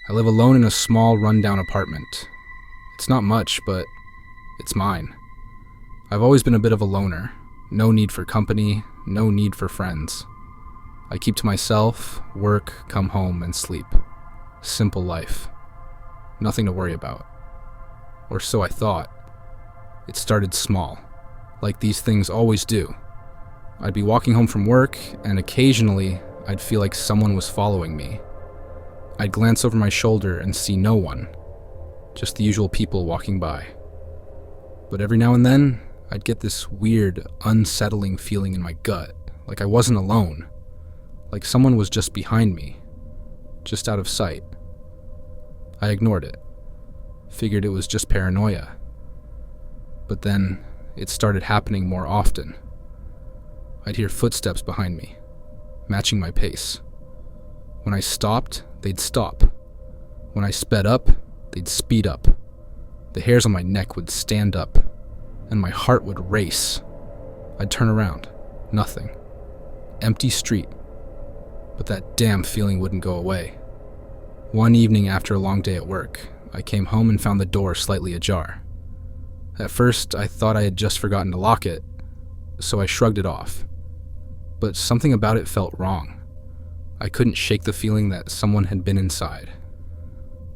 I live alone in a small, rundown apartment. It's not much, but it's mine. I've always been a bit of a loner. No need for company, no need for friends. I keep to myself, work, come home, and sleep. Simple life. Nothing to worry about. Or so I thought. It started small, like these things always do. I'd be walking home from work, and occasionally I'd feel like someone was following me. I'd glance over my shoulder and see no one, just the usual people walking by. But every now and then, I'd get this weird, unsettling feeling in my gut, like I wasn't alone, like someone was just behind me, just out of sight. I ignored it, figured it was just paranoia. But then, it started happening more often. I'd hear footsteps behind me, matching my pace. When I stopped, they'd stop. When I sped up, they'd speed up. The hairs on my neck would stand up, and my heart would race. I'd turn around. Nothing. Empty street. But that damn feeling wouldn't go away. One evening after a long day at work, I came home and found the door slightly ajar. At first, I thought I had just forgotten to lock it, so I shrugged it off. But something about it felt wrong. I couldn't shake the feeling that someone had been inside.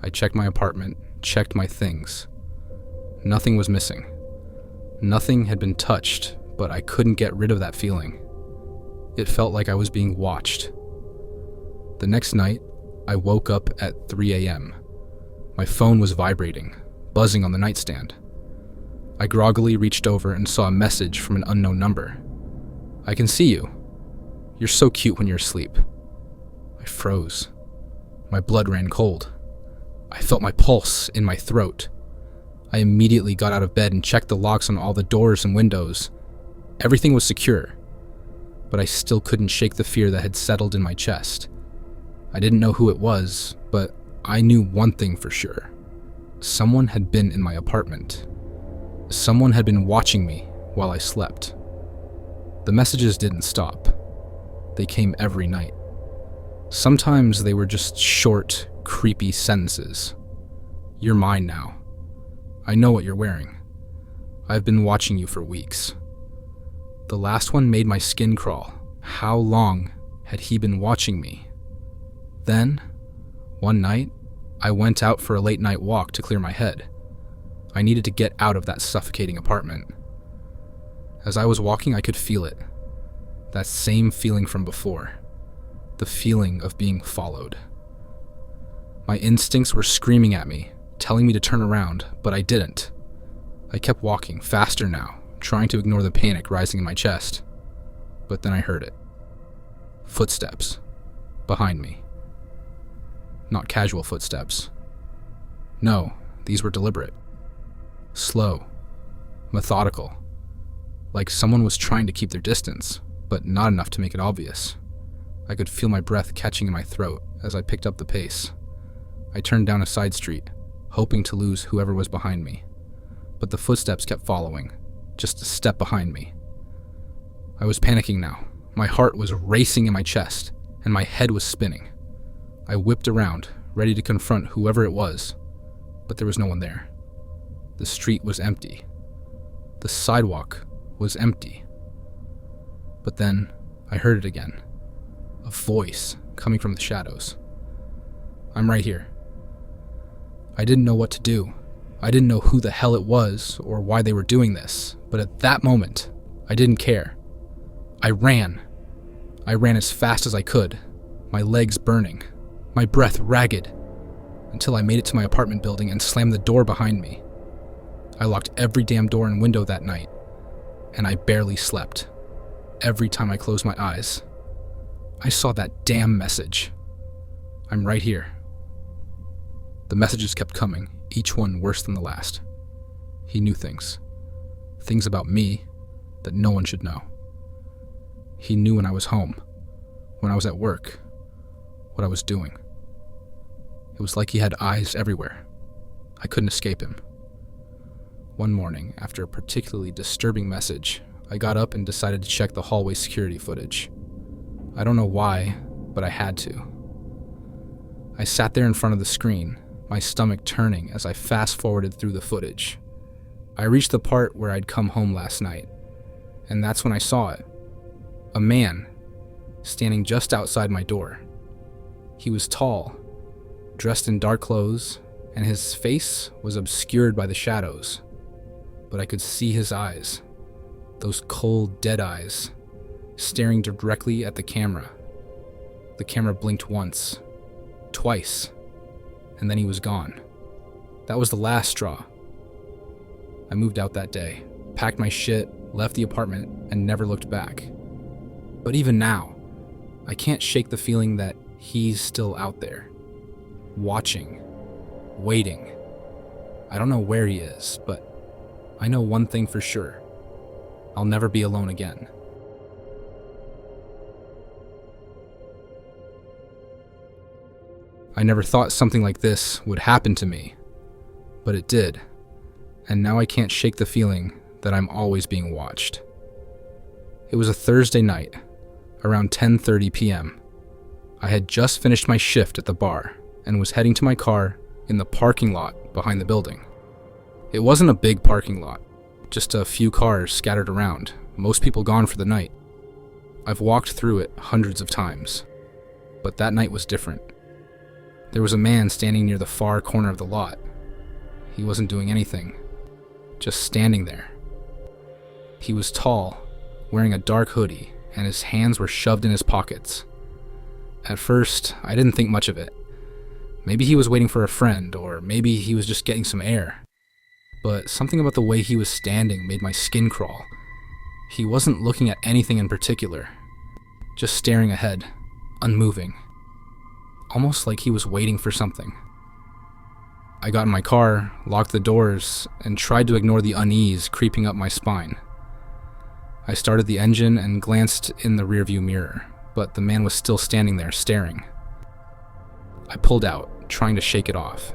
I checked my apartment, checked my things. Nothing was missing. Nothing had been touched, but I couldn't get rid of that feeling. It felt like I was being watched. The next night, I woke up at 3 a.m. My phone was vibrating, buzzing on the nightstand. I groggily reached over and saw a message from an unknown number. "I can see you. You're so cute when you're asleep." I froze. My blood ran cold. I felt my pulse in my throat. I immediately got out of bed and checked the locks on all the doors and windows. Everything was secure, but I still couldn't shake the fear that had settled in my chest. I didn't know who it was, but I knew one thing for sure. Someone had been in my apartment. Someone had been watching me while I slept. The messages didn't stop. They came every night. Sometimes they were just short, creepy sentences. "You're mine now. I know what you're wearing. I've been watching you for weeks." The last one made my skin crawl. How long had he been watching me? Then, one night, I went out for a late night walk to clear my head. I needed to get out of that suffocating apartment. As I was walking, I could feel it. That same feeling from before. The feeling of being followed. My instincts were screaming at me, telling me to turn around, but I didn't. I kept walking, faster now, trying to ignore the panic rising in my chest. But then I heard it. Footsteps. Behind me. Not casual footsteps. No, these were deliberate. Slow. Methodical. Like someone was trying to keep their distance, but not enough to make it obvious. I could feel my breath catching in my throat as I picked up the pace. I turned down a side street, hoping to lose whoever was behind me. But the footsteps kept following, just a step behind me. I was panicking now. My heart was racing in my chest, and my head was spinning. I whipped around, ready to confront whoever it was, but there was no one there. The street was empty. The sidewalk was empty. But then, I heard it again. A voice coming from the shadows. "I'm right here." I didn't know what to do. I didn't know who the hell it was or why they were doing this, but at that moment, I didn't care. I ran. I ran as fast as I could, my legs burning, my breath ragged, until I made it to my apartment building and slammed the door behind me. I locked every damn door and window that night, and I barely slept. Every time I closed my eyes, I saw that damn message. "I'm right here." The messages kept coming, each one worse than the last. He knew things. Things about me that no one should know. He knew when I was home, when I was at work, what I was doing. It was like he had eyes everywhere. I couldn't escape him. One morning, after a particularly disturbing message, I got up and decided to check the hallway security footage. I don't know why, but I had to. I sat there in front of the screen, my stomach turning as I fast-forwarded through the footage. I reached the part where I'd come home last night, and that's when I saw it. A man, standing just outside my door. He was tall, dressed in dark clothes, and his face was obscured by the shadows. But I could see his eyes, those cold, dead eyes, staring directly at the camera. The camera blinked once, twice, and then he was gone. That was the last straw. I moved out that day, packed my shit, left the apartment, and never looked back. But even now, I can't shake the feeling that he's still out there, watching, waiting. I don't know where he is, but I know one thing for sure. I'll never be alone again. I never thought something like this would happen to me, but it did, and now I can't shake the feeling that I'm always being watched. It was a Thursday night, around 10:30 p.m. I had just finished my shift at the bar and was heading to my car in the parking lot behind the building. It wasn't a big parking lot, just a few cars scattered around, most people gone for the night. I've walked through it hundreds of times, but that night was different. There was a man standing near the far corner of the lot. He wasn't doing anything, just standing there. He was tall, wearing a dark hoodie, and his hands were shoved in his pockets. At first, I didn't think much of it. Maybe he was waiting for a friend, or maybe he was just getting some air. But something about the way he was standing made my skin crawl. He wasn't looking at anything in particular, just staring ahead, unmoving. Almost like he was waiting for something. I got in my car, locked the doors, and tried to ignore the unease creeping up my spine. I started the engine and glanced in the rearview mirror, but the man was still standing there, staring. I pulled out, trying to shake it off.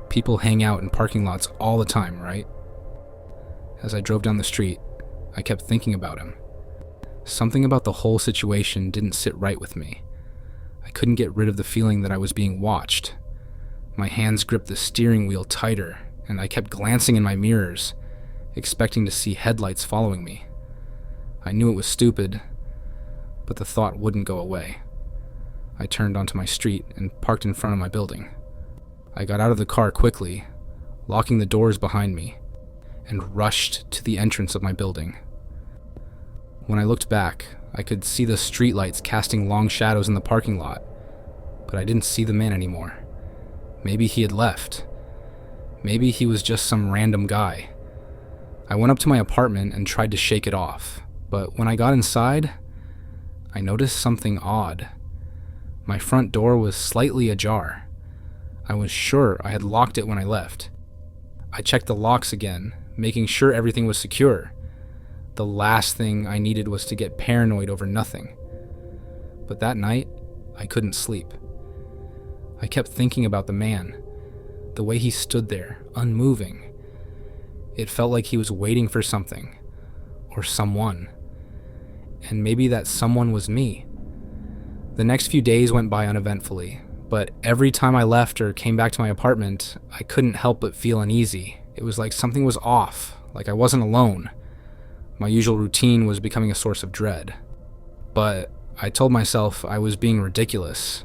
People hang out in parking lots all the time, right? As I drove down the street, I kept thinking about him. Something about the whole situation didn't sit right with me. I couldn't get rid of the feeling that I was being watched. My hands gripped the steering wheel tighter, and I kept glancing in my mirrors, expecting to see headlights following me. I knew it was stupid, but the thought wouldn't go away. I turned onto my street and parked in front of my building. I got out of the car quickly, locking the doors behind me, and rushed to the entrance of my building. When I looked back, I could see the streetlights casting long shadows in the parking lot, but I didn't see the man anymore. Maybe he had left. Maybe he was just some random guy. I went up to my apartment and tried to shake it off, but when I got inside, I noticed something odd. My front door was slightly ajar. I was sure I had locked it when I left. I checked the locks again, making sure everything was secure. The last thing I needed was to get paranoid over nothing. But that night, I couldn't sleep. I kept thinking about the man, the way he stood there, unmoving. It felt like he was waiting for something, or someone. And maybe that someone was me. The next few days went by uneventfully, but every time I left or came back to my apartment, I couldn't help but feel uneasy. It was like something was off, like I wasn't alone. My usual routine was becoming a source of dread. But I told myself I was being ridiculous.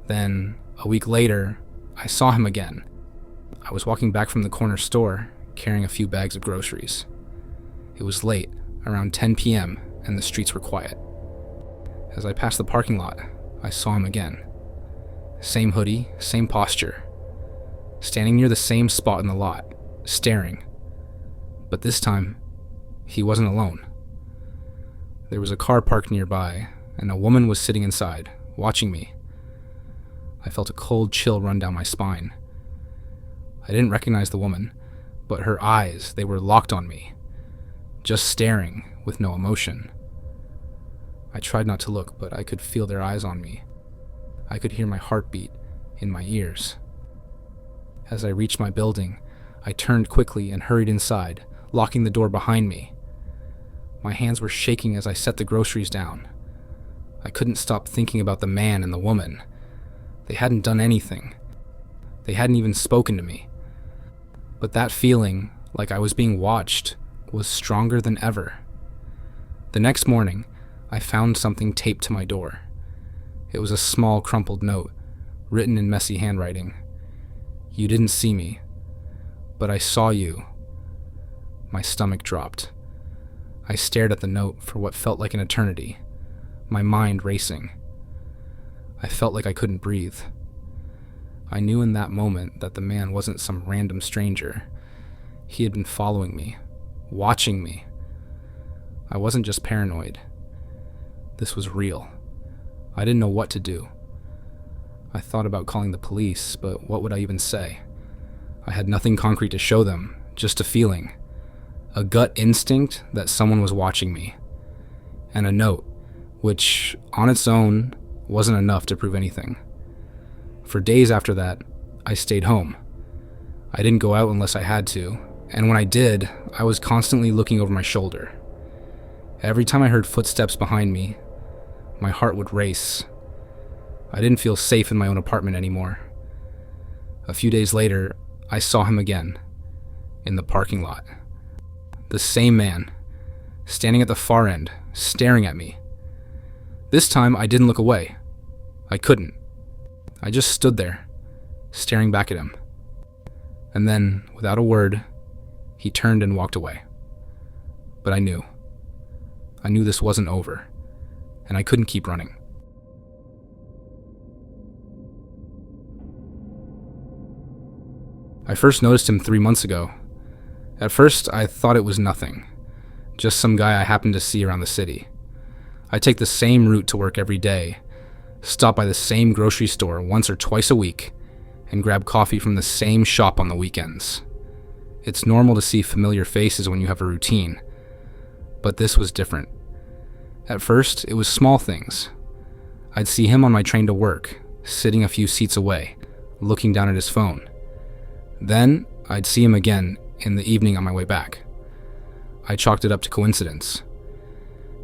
Then, a week later, I saw him again. I was walking back from the corner store, carrying a few bags of groceries. It was late, around 10 p.m., and the streets were quiet. As I passed the parking lot, I saw him again. Same hoodie, same posture. Standing near the same spot in the lot, staring. But this time, he wasn't alone. There was a car parked nearby, and a woman was sitting inside, watching me. I felt a cold chill run down my spine. I didn't recognize the woman, but her eyes, they were locked on me, just staring with no emotion. I tried not to look, but I could feel their eyes on me. I could hear my heartbeat in my ears. As I reached my building, I turned quickly and hurried inside, locking the door behind me. My hands were shaking as I set the groceries down. I couldn't stop thinking about the man and the woman. They hadn't done anything. They hadn't even spoken to me. But that feeling, like I was being watched, was stronger than ever. The next morning, I found something taped to my door. It was a small, crumpled note, written in messy handwriting. "You didn't see me, but I saw you." My stomach dropped. I stared at the note for what felt like an eternity, my mind racing. I felt like I couldn't breathe. I knew in that moment that the man wasn't some random stranger. He had been following me, watching me. I wasn't just paranoid. This was real. I didn't know what to do. I thought about calling the police, but what would I even say? I had nothing concrete to show them, just a feeling. A gut instinct that someone was watching me. And a note, which, on its own, wasn't enough to prove anything. For days after that, I stayed home. I didn't go out unless I had to, and when I did, I was constantly looking over my shoulder. Every time I heard footsteps behind me, my heart would race. I didn't feel safe in my own apartment anymore. A few days later, I saw him again, in the parking lot. The same man, standing at the far end, staring at me. This time, I didn't look away. I couldn't. I just stood there, staring back at him. And then, without a word, he turned and walked away. But I knew. I knew this wasn't over, and I couldn't keep running. I first noticed him 3 months ago. At first, I thought it was nothing, just some guy I happened to see around the city. I take the same route to work every day, stop by the same grocery store once or twice a week, and grab coffee from the same shop on the weekends. It's normal to see familiar faces when you have a routine, but this was different. At first, it was small things. I'd see him on my train to work, sitting a few seats away, looking down at his phone. Then, I'd see him again in the evening on my way back. I chalked it up to coincidence.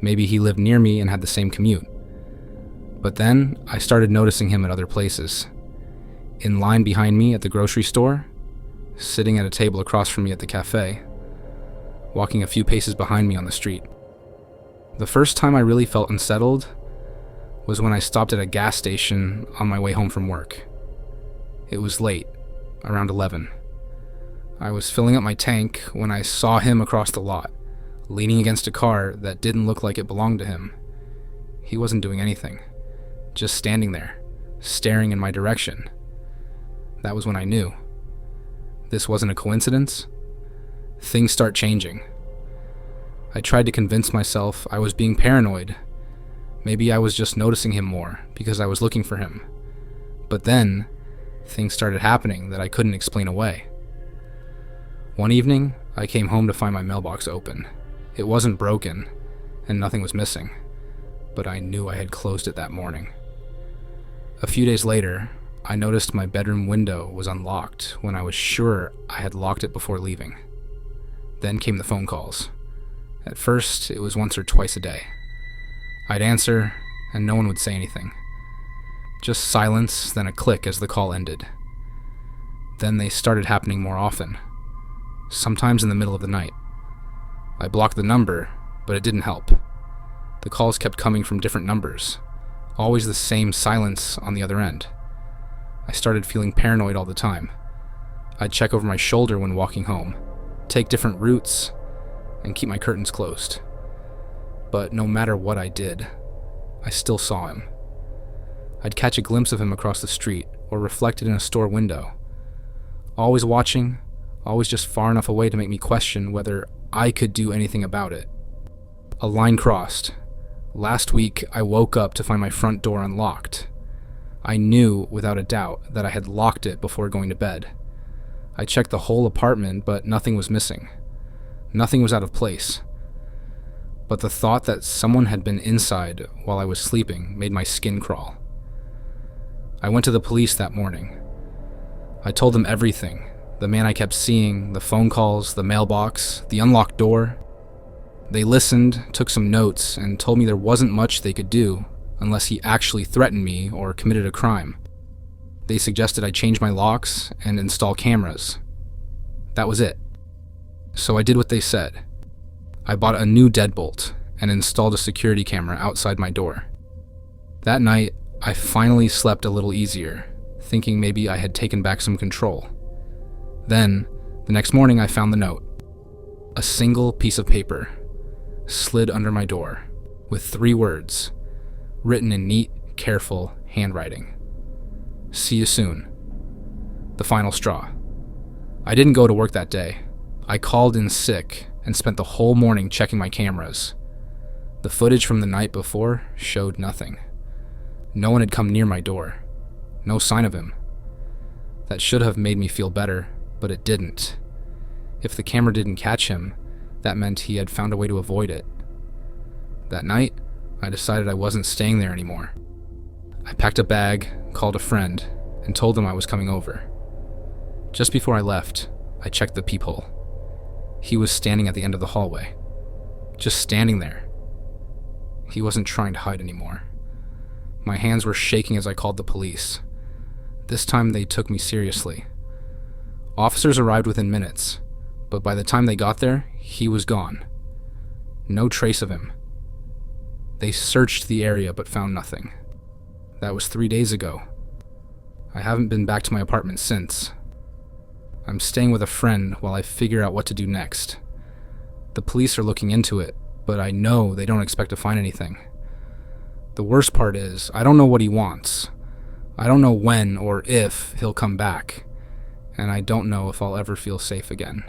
Maybe he lived near me and had the same commute. But then, I started noticing him at other places. In line behind me at the grocery store, sitting at a table across from me at the cafe, walking a few paces behind me on the street. The first time I really felt unsettled was when I stopped at a gas station on my way home from work. It was late, around 11. I was filling up my tank when I saw him across the lot, leaning against a car that didn't look like it belonged to him. He wasn't doing anything, just standing there, staring in my direction. That was when I knew. This wasn't a coincidence. Things start changing. I tried to convince myself I was being paranoid. Maybe I was just noticing him more because I was looking for him. But then, things started happening that I couldn't explain away. One evening, I came home to find my mailbox open. It wasn't broken, and nothing was missing, but I knew I had closed it that morning. A few days later, I noticed my bedroom window was unlocked when I was sure I had locked it before leaving. Then came the phone calls. At first, it was once or twice a day. I'd answer, and no one would say anything. Just silence, then a click as the call ended. Then they started happening more often, sometimes in the middle of the night. I blocked the number, but it didn't help. The calls kept coming from different numbers, always the same silence on the other end. I started feeling paranoid all the time. I'd check over my shoulder when walking home, take different routes, and keep my curtains closed. But no matter what I did, I still saw him. I'd catch a glimpse of him across the street or reflected in a store window. Always watching, always just far enough away to make me question whether I could do anything about it. A line crossed. Last week, I woke up to find my front door unlocked. I knew, without a doubt, that I had locked it before going to bed. I checked the whole apartment, but nothing was missing. Nothing was out of place. But the thought that someone had been inside while I was sleeping made my skin crawl. I went to the police that morning. I told them everything. The man I kept seeing, the phone calls, the mailbox, the unlocked door. They listened, took some notes, and told me there wasn't much they could do unless he actually threatened me or committed a crime. They suggested I change my locks and install cameras. That was it. So I did what they said. I bought a new deadbolt and installed a security camera outside my door. That night, I finally slept a little easier, thinking maybe I had taken back some control. Then, the next morning I found the note. A single piece of paper slid under my door with 3 words, written in neat, careful handwriting. See you soon. The final straw. I didn't go to work that day. I called in sick and spent the whole morning checking my cameras. The footage from the night before showed nothing. No one had come near my door. No sign of him. That should have made me feel better, but it didn't. If the camera didn't catch him, that meant he had found a way to avoid it. That night, I decided I wasn't staying there anymore. I packed a bag, called a friend, and told him I was coming over. Just before I left, I checked the peephole. He was standing at the end of the hallway. Just standing there. He wasn't trying to hide anymore. My hands were shaking as I called the police. This time they took me seriously. Officers arrived within minutes, but by the time they got there, he was gone. No trace of him. They searched the area but found nothing. That was 3 days ago. I haven't been back to my apartment since. I'm staying with a friend while I figure out what to do next. The police are looking into it, but I know they don't expect to find anything. The worst part is, I don't know what he wants. I don't know when or if he'll come back, and I don't know if I'll ever feel safe again.